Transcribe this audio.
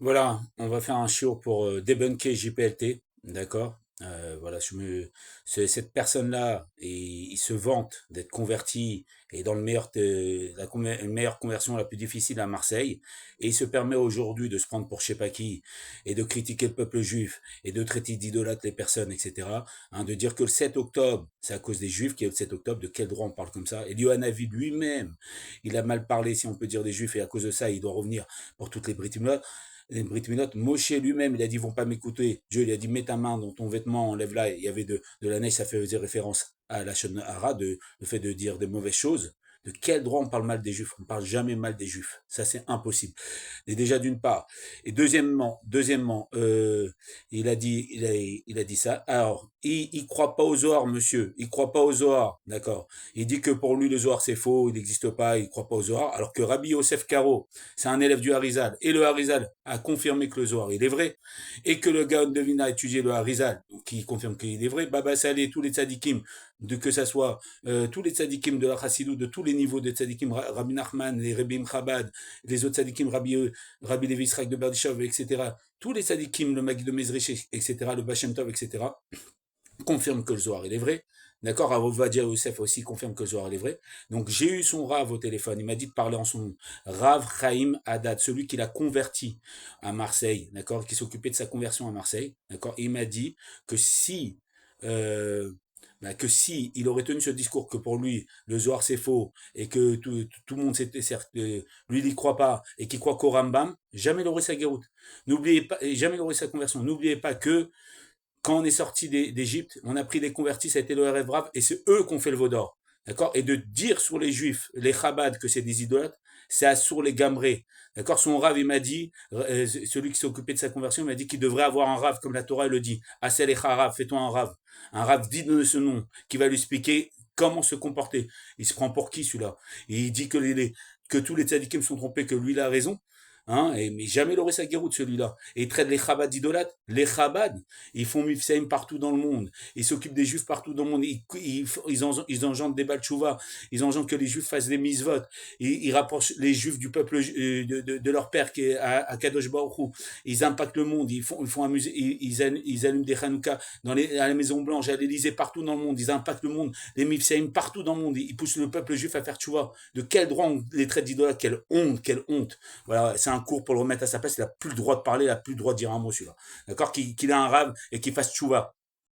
Voilà, on va faire un show pour débunker JPLT, d'accord? Voilà, cette personne-là, il se vante d'être converti et dans la meilleure conversion la plus difficile à Marseille, et il se permet aujourd'hui de se prendre pour je sais pas qui et de critiquer le peuple juif et de traiter d'idolâtres les personnes, etc. Hein, de dire que le 7 octobre, c'est à cause des juifs qu'il y a le 7 octobre. De quel droit on parle comme ça? Et Yohannavi lui-même, il a mal parlé, si on peut dire, des juifs, et à cause de ça, il doit revenir pour toutes les Brit Milot. Moshe lui-même, il a dit, ils vont pas m'écouter. Dieu, il a dit, mets ta main dans ton vêtement, enlève-la. Il y avait de la neige, ça faisait référence à la Shonara, le fait de dire des mauvaises choses. De quel droit on parle mal des juifs? On parle jamais mal des juifs. Ça, c'est impossible. Et déjà, d'une part. Et deuxièmement, il a dit ça. Alors, il croit pas au Zohar, monsieur. Il croit pas au Zohar. D'accord. Il dit que pour lui, le Zohar, c'est faux. Il n'existe pas. Il croit pas au Zohar. Alors que Rabbi Yosef Karo, c'est un élève du Harizal. Et le Harizal a confirmé que le Zohar, il est vrai. Et que le Gaon de Vilna a étudié le Harizal, qui confirme qu'il est vrai. Baba Saleh, tous les tzadikim, que ça soit tous les tzadikim de la Chassidou, de tous les niveaux de tzadikim, Rabbi Nachman, les Rebim Chabad, les autres tzadikim, Rabbi Levi Israq de Berdishov, etc. Tous les tzadikim, le Magui de Mezrich, etc., le Bachem Tov, etc., confirment que le Zohar, il est vrai. D'accord, Avovadia Youssef aussi confirme que le Zohar il est vrai. Donc j'ai eu son Rav au téléphone. Il m'a dit de parler en son nom. Rav Chaim Haddad, celui qui l'a converti à Marseille, d'accord, qui s'occupait de sa conversion à Marseille, d'accord. Il m'a dit que euh, si il aurait tenu ce discours que pour lui le Zohar c'est faux et que tout le monde sait, certes, lui il y croit pas et qu'il croit qu'au Rambam, jamais il aurait sa guéroute. N'oubliez pas, et jamais il aurait sa conversion. N'oubliez pas que quand on est sorti d'Égypte, on a pris des convertis, ça a été le RF Brave, et c'est eux qui ont fait le Vaudor. D'accord. Et de dire sur les juifs, les Chabad, que c'est des idolâtres, c'est sur les Gamrés. D'accord. Son Rav, il m'a dit, celui qui s'est occupé de sa conversion, il m'a dit qu'il devrait avoir un Rav, comme la Torah le dit. Asel et Rav, fais-toi un Rav. Un Rav digne de ce nom, qui va lui expliquer comment se comporter. Il se prend pour qui, celui-là? Et il dit que tous les tzadikim sont trompés, que lui, il a raison. Hein, mais jamais il aurait sa guéroute, celui-là. Et il traite les Chabad d'idolâtres. Les Chabad, ils font Mifsaïm partout dans le monde. Ils s'occupent des Juifs partout dans le monde. Ils engendrent des Balchouva. Ils engendrent que les Juifs fassent des misvot. Ils rapprochent les Juifs du peuple de leur père qui est à Kadosh Baruch Hu. Ils impactent le monde. Ils font amuser. Ils allument des Hanouka à la Maison Blanche, à l'Élysée, partout dans le monde. Ils impactent le monde. Les Mifsaïm partout dans le monde. Ils poussent le peuple juif à faire tchouva. De quel droit on les traite d'idolâtres? Quelle honte, quelle honte. Voilà, c'est un cours pour le remettre à sa place. Il n'a plus le droit de parler, il n'a plus le droit de dire un mot, celui-là. D'accord, qu'il a un rave et qu'il fasse tchouva.